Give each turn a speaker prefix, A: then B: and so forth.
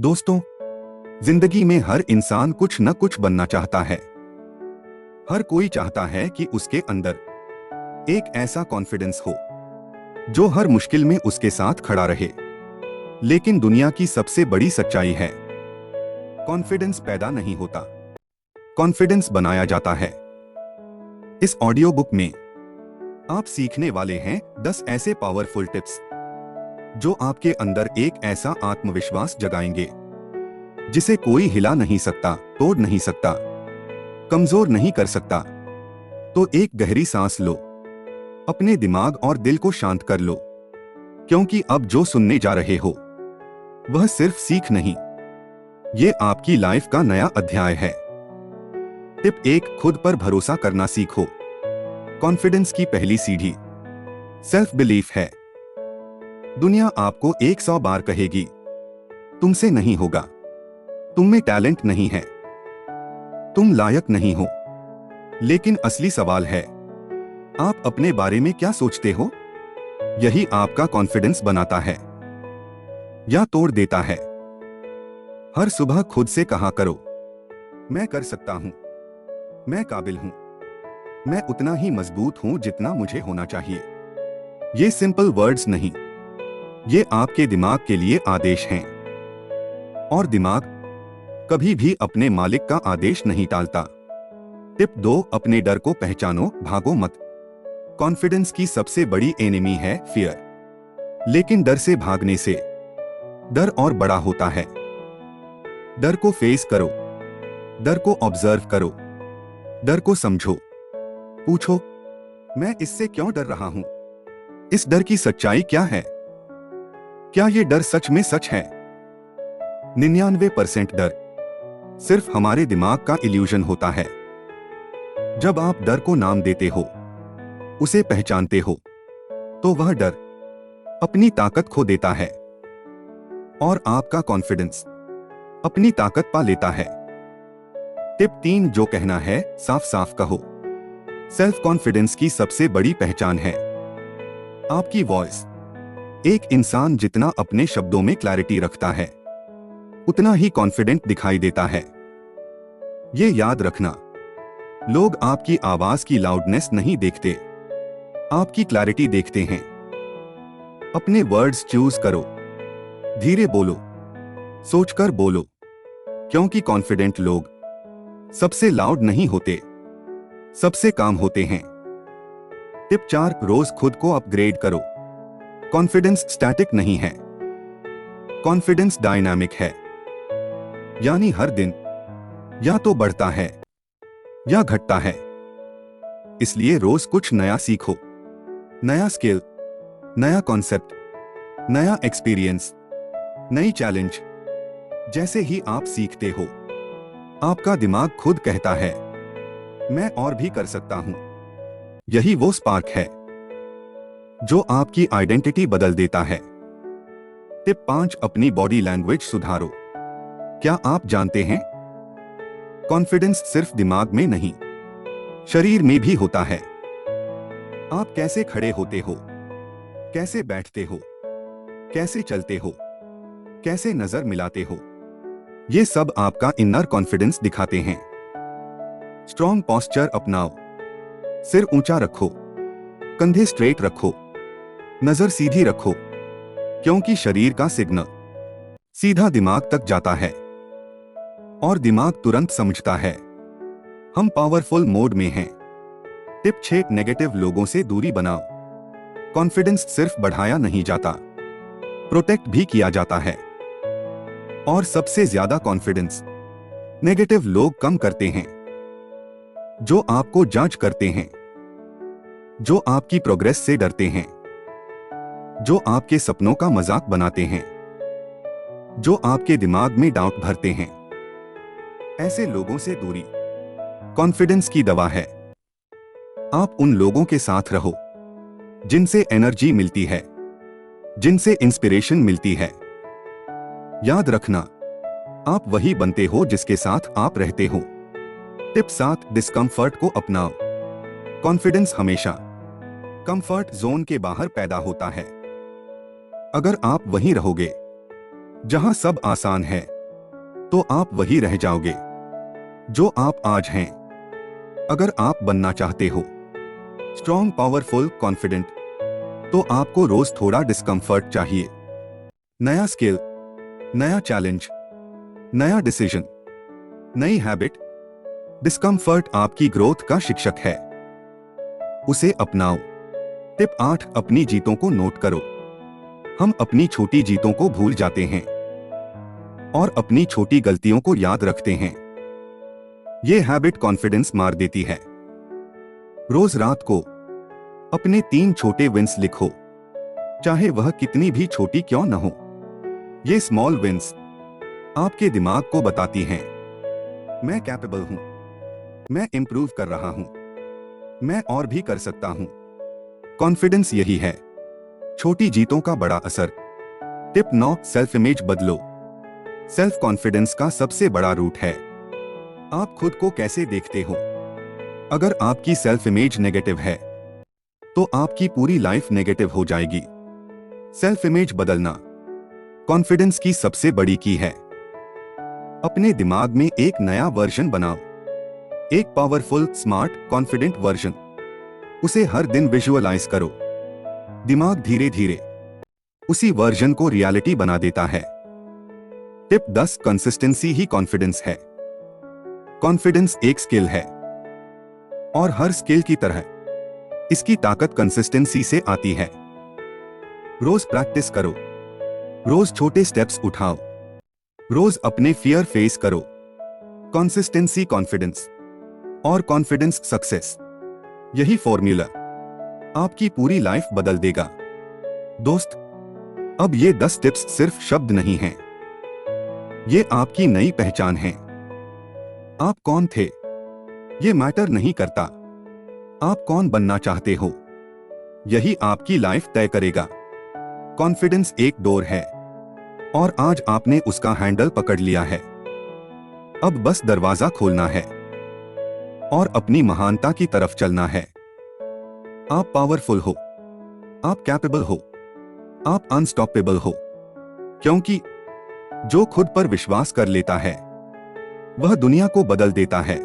A: दोस्तों, जिंदगी में हर इंसान कुछ न कुछ बनना चाहता है। हर कोई चाहता है कि उसके अंदर एक ऐसा कॉन्फिडेंस हो जो हर मुश्किल में उसके साथ खड़ा रहे। लेकिन दुनिया की सबसे बड़ी सच्चाई है, कॉन्फिडेंस पैदा नहीं होता, कॉन्फिडेंस बनाया जाता है। इस ऑडियो बुक में आप सीखने वाले हैं 10 ऐसे पावरफुल टिप्स जो आपके अंदर एक ऐसा आत्मविश्वास जगाएंगे जिसे कोई हिला नहीं सकता, तोड़ नहीं सकता, कमजोर नहीं कर सकता। तो एक गहरी सांस लो, अपने दिमाग और दिल को शांत कर लो, क्योंकि अब जो सुनने जा रहे हो वह सिर्फ सीख नहीं, ये आपकी लाइफ का नया अध्याय है। टिप 1, खुद पर भरोसा करना सीखो। कॉन्फिडेंस की पहली सीढ़ी सेल्फ बिलीफ है। दुनिया आपको 100 बार कहेगी तुमसे नहीं होगा, तुम में टैलेंट नहीं है, तुम लायक नहीं हो। लेकिन असली सवाल है, आप अपने बारे में क्या सोचते हो? यही आपका कॉन्फिडेंस बनाता है या तोड़ देता है। हर सुबह खुद से कहा करो, मैं कर सकता हूं, मैं काबिल हूं, मैं उतना ही मजबूत हूं जितना मुझे होना चाहिए। ये सिंपल वर्ड्स नहीं, ये आपके दिमाग के लिए आदेश हैं। और दिमाग कभी भी अपने मालिक का आदेश नहीं टालता। टिप 2, अपने डर को पहचानो, भागो मत। कॉन्फिडेंस की सबसे बड़ी एनिमी है फियर, लेकिन डर से भागने से डर और बड़ा होता है। डर को फेस करो, डर को ऑब्जर्व करो, डर को समझो, पूछो, मैं इससे क्यों डर रहा हूं? इस डर की सच्चाई क्या है? क्या ये डर सच में सच है? 99% डर सिर्फ हमारे दिमाग का इल्यूजन होता है। जब आप डर को नाम देते हो, उसे पहचानते हो, तो वह डर अपनी ताकत खो देता है और आपका कॉन्फिडेंस अपनी ताकत पा लेता है। टिप 3, जो कहना है साफ साफ कहो। सेल्फ कॉन्फिडेंस की सबसे बड़ी पहचान है आपकी वॉइस। एक इंसान जितना अपने शब्दों में क्लैरिटी रखता है, उतना ही कॉन्फिडेंट दिखाई देता है। ये याद रखना, लोग आपकी आवाज की लाउडनेस नहीं देखते, आपकी क्लैरिटी देखते हैं। अपने वर्ड्स चूज करो, धीरे बोलो, सोचकर बोलो, क्योंकि कॉन्फिडेंट लोग सबसे लाउड नहीं होते, सबसे काम होते हैं। टिप 4, रोज खुद को अपग्रेड करो। कॉन्फिडेंस स्टैटिक नहीं है, कॉन्फिडेंस डायनामिक है। यानी हर दिन या तो बढ़ता है या घटता है। इसलिए रोज कुछ नया सीखो, नया स्किल, नया कॉन्सेप्ट, नया एक्सपीरियंस, नई चैलेंज। जैसे ही आप सीखते हो, आपका दिमाग खुद कहता है, मैं और भी कर सकता हूं। यही वो स्पार्क है जो आपकी आइडेंटिटी बदल देता है। टिप 5, अपनी बॉडी लैंग्वेज सुधारो। क्या आप जानते हैं, कॉन्फिडेंस सिर्फ दिमाग में नहीं, शरीर में भी होता है। आप कैसे खड़े होते हो, कैसे बैठते हो, कैसे चलते हो, कैसे नजर मिलाते हो, ये सब आपका इनर कॉन्फिडेंस दिखाते हैं। स्ट्रॉन्ग पोस्चर अपनाओ, सिर ऊंचा रखो, कंधे स्ट्रेट रखो, नजर सीधी रखो, क्योंकि शरीर का सिग्नल सीधा दिमाग तक जाता है और दिमाग तुरंत समझता है हम पावरफुल मोड में हैं। टिप 6, नेगेटिव लोगों से दूरी बनाओ। कॉन्फिडेंस सिर्फ बढ़ाया नहीं जाता, प्रोटेक्ट भी किया जाता है। और सबसे ज्यादा कॉन्फिडेंस नेगेटिव लोग कम करते हैं, जो आपको जज करते हैं, जो आपकी प्रोग्रेस से डरते हैं, जो आपके सपनों का मजाक बनाते हैं, जो आपके दिमाग में डाउट भरते हैं। ऐसे लोगों से दूरी कॉन्फिडेंस की दवा है। आप उन लोगों के साथ रहो जिनसे एनर्जी मिलती है, जिनसे इंस्पिरेशन मिलती है। याद रखना, आप वही बनते हो जिसके साथ आप रहते हो। टिप 7, डिस्कम्फर्ट को अपनाओ। कॉन्फिडेंस हमेशा कंफर्ट जोन के बाहर पैदा होता है। अगर आप वहीं रहोगे जहां सब आसान है तो आप वही रह जाओगे जो आप आज हैं। अगर आप बनना चाहते हो स्ट्रॉन्ग, पावरफुल, कॉन्फिडेंट, तो आपको रोज थोड़ा डिस्कंफर्ट चाहिए। नया स्किल, नया चैलेंज, नया डिसीजन, नई हैबिट। डिस्कंफर्ट आपकी ग्रोथ का शिक्षक है, उसे अपनाओ। टिप 8, अपनी जीतों को नोट करो। हम अपनी छोटी जीतों को भूल जाते हैं और अपनी छोटी गलतियों को याद रखते हैं। यह हैबिट कॉन्फिडेंस मार देती है। रोज रात को अपने 3 छोटे विंस लिखो, चाहे वह कितनी भी छोटी क्यों न हो। ये स्मॉल विंस आपके दिमाग को बताती हैं, मैं कैपेबल हूं, मैं इंप्रूव कर रहा हूं, मैं और भी कर सकता हूं। कॉन्फिडेंस यही है, छोटी जीतों का बड़ा असर। टिप 9, सेल्फ इमेज बदलो। सेल्फ कॉन्फिडेंस का सबसे बड़ा रूट है आप खुद को कैसे देखते हो। अगर आपकी सेल्फ इमेज नेगेटिव है तो आपकी पूरी लाइफ नेगेटिव हो जाएगी। सेल्फ इमेज बदलना कॉन्फिडेंस की सबसे बड़ी की है। अपने दिमाग में एक नया वर्जन बनाओ, एक पावरफुल, स्मार्ट, कॉन्फिडेंट वर्जन। उसे हर दिन विजुअलाइज करो। दिमाग धीरे धीरे उसी वर्जन को रियलिटी बना देता है। टिप 10, कंसिस्टेंसी ही कॉन्फिडेंस है। कॉन्फिडेंस एक स्किल है और हर स्किल की तरह इसकी ताकत कंसिस्टेंसी से आती है। रोज प्रैक्टिस करो, रोज छोटे स्टेप्स उठाओ, रोज अपने फियर फेस करो। कंसिस्टेंसी कॉन्फिडेंस और कॉन्फिडेंस सक्सेस, यही फॉर्मूला आपकी पूरी लाइफ बदल देगा। दोस्त, अब ये 10 टिप्स सिर्फ शब्द नहीं हैं, ये आपकी नई पहचान है। आप कौन थे ये मैटर नहीं करता, आप कौन बनना चाहते हो यही आपकी लाइफ तय करेगा। कॉन्फिडेंस एक डोर है और आज आपने उसका हैंडल पकड़ लिया है। अब बस दरवाजा खोलना है और अपनी महानता की तरफ चलना है। आप पावरफुल हो, आप कैपेबल हो, आप अनस्टॉपेबल हो, क्योंकि जो खुद पर विश्वास कर लेता है वह दुनिया को बदल देता है।